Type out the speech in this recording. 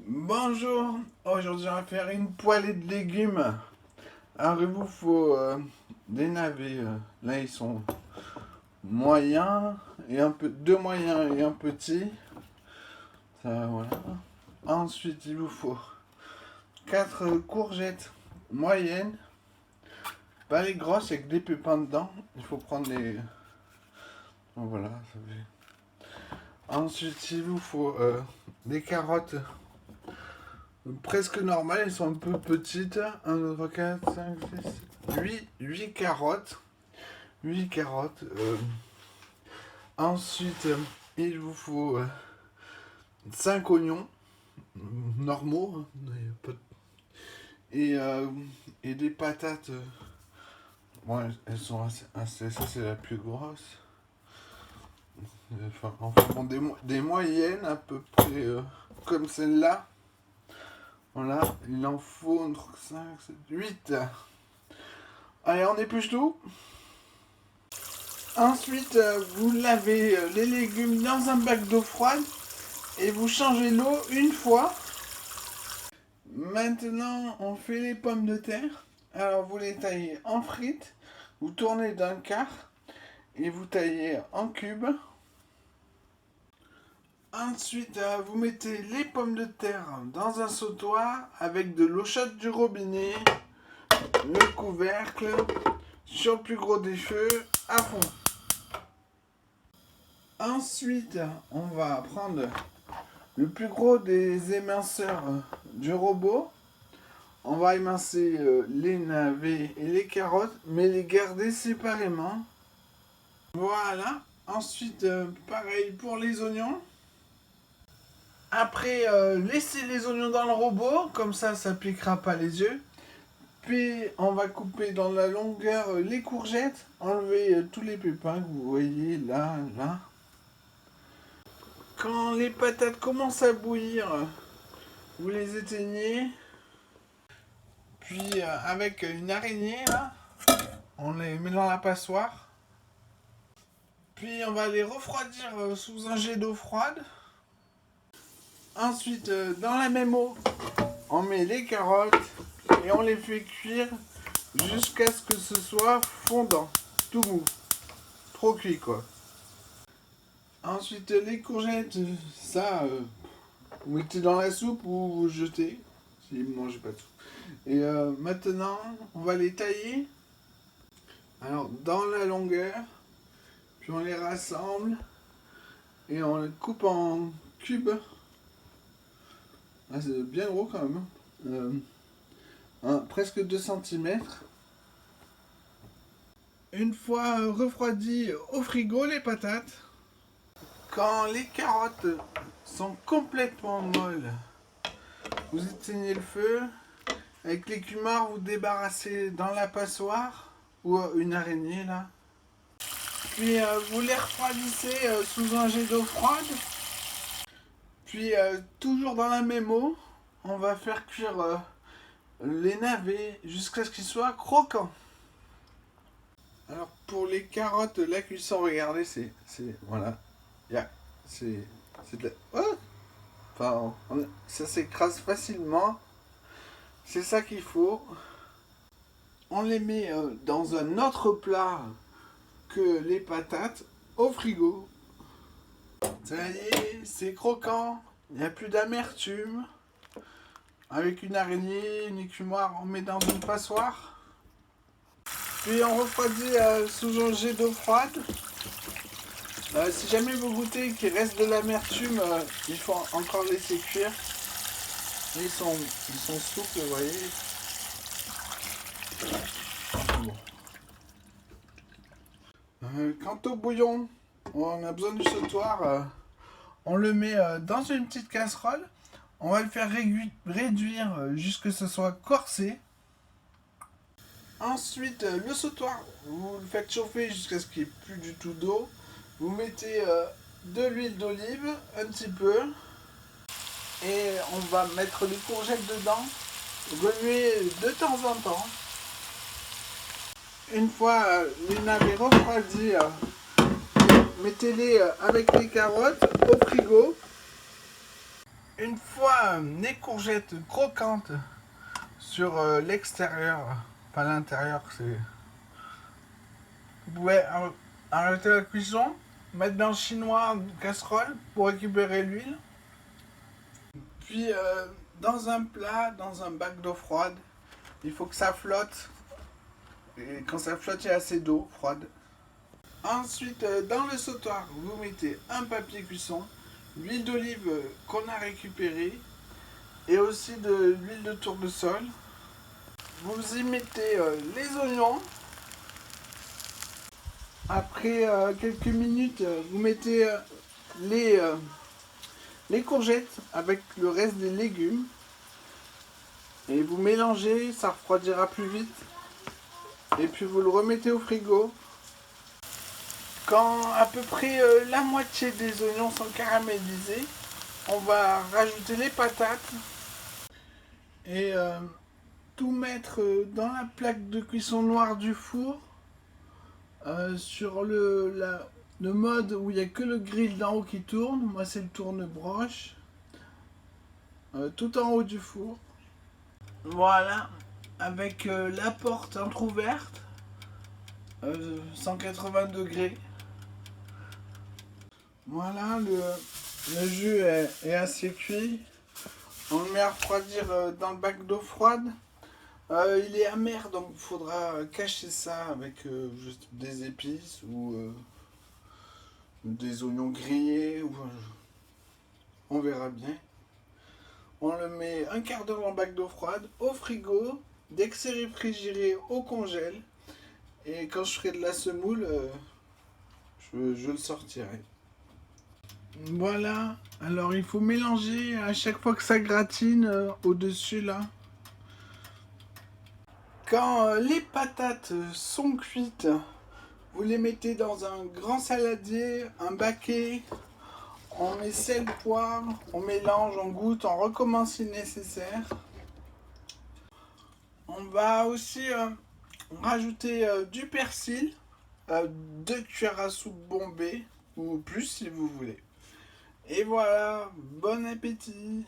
Bonjour, aujourd'hui on va faire une poêlée de légumes. Alors il vous faut des navets, là ils sont moyens, et un peu, deux moyens et un petit. Ça, voilà. Ensuite il vous faut 4 courgettes moyennes, pas les grosses avec des pépins dedans. Il faut prendre les... Voilà, ça fait... Ensuite il vous faut des carottes presque normales, elles sont un peu petites. 1, 2, 3, 4, 5, 6, 8 carottes. 8 carottes. Ensuite, il vous faut 5 oignons normaux. Et, et des patates. Bon, elles sont assez ça, c'est la plus grosse. Enfin bon, des moyennes à peu près comme celle-là. Voilà, il en faut 5, 7, 8. Allez, on épluche tout. Ensuite, vous lavez les légumes dans un bac d'eau froide et vous changez l'eau une fois. Maintenant, on fait les pommes de terre. Alors, vous les taillez en frites, vous tournez d'un quart et vous taillez en cubes. Ensuite, vous mettez les pommes de terre dans un sautoir avec de l'eau chaude du robinet, le couvercle, sur le plus gros des feux, à fond. Ensuite, on va prendre le plus gros des éminceurs du robot. On va émincer les navets et les carottes, mais les garder séparément. Voilà. Ensuite, pareil pour les oignons. Après, laissez les oignons dans le robot, comme ça piquera pas les yeux. Puis, on va couper dans la longueur les courgettes, enlever tous les pépins que vous voyez là, là. Quand les patates commencent à bouillir, vous les éteignez. Puis avec une araignée là, on les met dans la passoire. Puis on va les refroidir sous un jet d'eau froide. Ensuite, dans la même eau, on met les carottes et on les fait cuire jusqu'à ce que ce soit fondant, tout mou, trop cuit quoi. Ensuite, les courgettes, ça, vous mettez dans la soupe ou vous jetez, si vous ne mangez pas de soupe. Et maintenant, on va les tailler. Alors, dans la longueur, puis on les rassemble et on les coupe en cubes. Ah, c'est bien gros quand même. Presque 2 cm. Une fois refroidies au frigo, les patates. Quand les carottes sont complètement molles, vous éteignez le feu. Avec l'écumeur, vous débarrassez dans la passoire ou une araignée là. Puis vous les refroidissez sous un jet d'eau froide. Puis toujours dans la même eau, on va faire cuire les navets jusqu'à ce qu'ils soient croquants. Alors pour les carottes, la cuisson, regardez, c'est voilà, c'est de la... Oh, enfin, ça s'écrase facilement. C'est ça qu'il faut. On les met dans un autre plat que les patates au frigo. Ça y est, c'est croquant. Il n'y a plus d'amertume. Avec une araignée, une écumoire, on met dans une passoire. Puis on refroidit sous un jet d'eau froide. Si jamais vous goûtez qu'il reste de l'amertume, il faut encore laisser cuire. Ils sont souples, vous voyez. Bon. Quant au bouillon, on a besoin du sautoir. On le met dans une petite casserole. On va le faire réduire jusqu'à ce que ce soit corsé. Ensuite, le sautoir, vous le faites chauffer jusqu'à ce qu'il n'y ait plus du tout d'eau. Vous mettez de l'huile d'olive, un petit peu. Et on va mettre les courgettes dedans. Remuer de temps en temps. Une fois les navets refroidis, mettez-les avec les carottes au frigo. Une fois les courgettes croquantes sur l'extérieur, pas l'intérieur, c'est... Vous pouvez arrêter la cuisson, mettre dans le chinois une casserole pour récupérer l'huile. Puis dans un plat, dans un bac d'eau froide, il faut que ça flotte. Et quand ça flotte, il y a assez d'eau froide. Ensuite, dans le sautoir, vous mettez un papier cuisson, l'huile d'olive qu'on a récupérée et aussi de l'huile de tournesol. Vous y mettez les oignons. Après quelques minutes, vous mettez les courgettes avec le reste des légumes. Et vous mélangez, ça refroidira plus vite. Et puis vous le remettez au frigo. Quand à peu près la moitié des oignons sont caramélisés, on va rajouter les patates et tout mettre dans la plaque de cuisson noire du four sur le mode où il n'y a que le grill d'en haut qui tourne. Moi c'est le tourne-broche, tout en haut du four. Voilà, avec la porte entrouverte, 180 degrés. Voilà, le jus est assez cuit. On le met à refroidir dans le bac d'eau froide. Il est amer, donc il faudra cacher ça avec juste des épices ou des oignons grillés. On verra bien. On le met un quart d'heure dans le bac d'eau froide, au frigo. Dès que c'est réfrigéré, au congèle. Et quand je ferai de la semoule, je le sortirai. Voilà, alors il faut mélanger à chaque fois que ça gratine au-dessus là. Quand les patates sont cuites, vous les mettez dans un grand saladier, un baquet. On met sel, poivre, on mélange, on goûte, on recommence si nécessaire. On va aussi rajouter du persil, 2 cuillères à soupe bombées, ou plus si vous voulez. Et voilà, bon appétit!